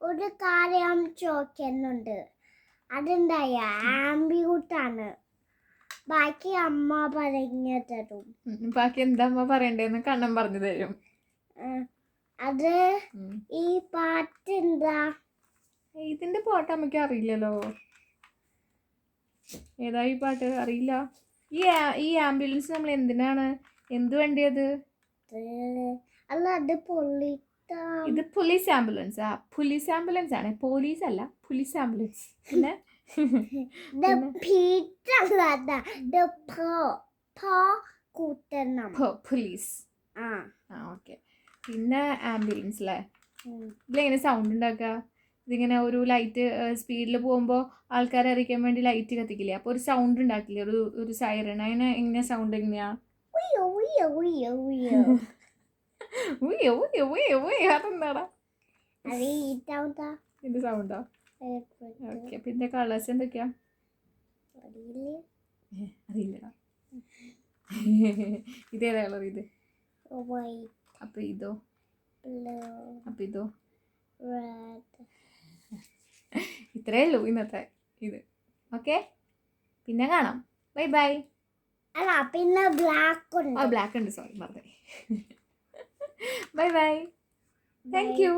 ഒരു കാര്യം ചോദിക്കുന്നുണ്ട്. അതെന്തായ ആംബിയൂട്ടാണ്. ബാക്കി അമ്മ പറഞ്ഞു തരും. ബാക്കി എന്താ അമ്മ പറയണ്ടേന്ന് കണ്ണൻ പറഞ്ഞു തരും. അത് ഈ പാട്ട് എന്താ? ഇതിന്റെ പാട്ട് അമ്മയ്ക്ക് അറിയില്ലല്ലോ. ഏതാ ഈ പാട്ട്? അറിയില്ല. ഈ ആംബുലൻസ് നമ്മൾ എന്ത് വണ്ടിയത്? അല്ല, അത് ഇത് പോലീസ് ആംബുലൻസ്. പോലീസ് ആംബുലൻസ് ആണ്, പോലീസ് അല്ല, പോലീസ് ആംബുലൻസ്. പിന്നെ പോലീസ്. ഓക്കെ. പിന്നെ ആംബുലൻസ് അല്ലേ? ഇതിലെങ്ങനെ സൗണ്ട് ഉണ്ടാക്കുക? ഇതിങ്ങനെ ഒരു ലൈറ്റ് സ്പീഡിൽ പോകുമ്പോൾ ആൾക്കാരെ അറിയിക്കാൻ വേണ്ടി ലൈറ്റ് കത്തിക്കില്ലേ? അപ്പോൾ ഒരു സൗണ്ട് ഉണ്ടാക്കില്ലേ, ഒരു സൈറൺ. അതിന് എങ്ങനെ സൗണ്ട് എങ്ങനെയാ? അതെന്താടാ ഇതിന്റെ സൗണ്ടാ? ഓക്കെ. പിന്നെ കളേഴ്സ് എന്തൊക്കെയാ? അറിയില്ലടാ. ഇതേതാ കളർ? ഇത്. അപ്പൊ ഇതോ? അപ്പൊ ഇതോ? ഇത്രയേ ഉള്ളൂ ഇന്നത്തെ ഇത്. ഓക്കെ, പിന്നെ കാണാം. Bye bye. അല്ല, പിന്നെ ബ്ലാക്ക് ഉണ്ട്. ബ്ലാക്ക് ഉണ്ട്, സോറി, മറന്നേ. Bye bye. Thank U.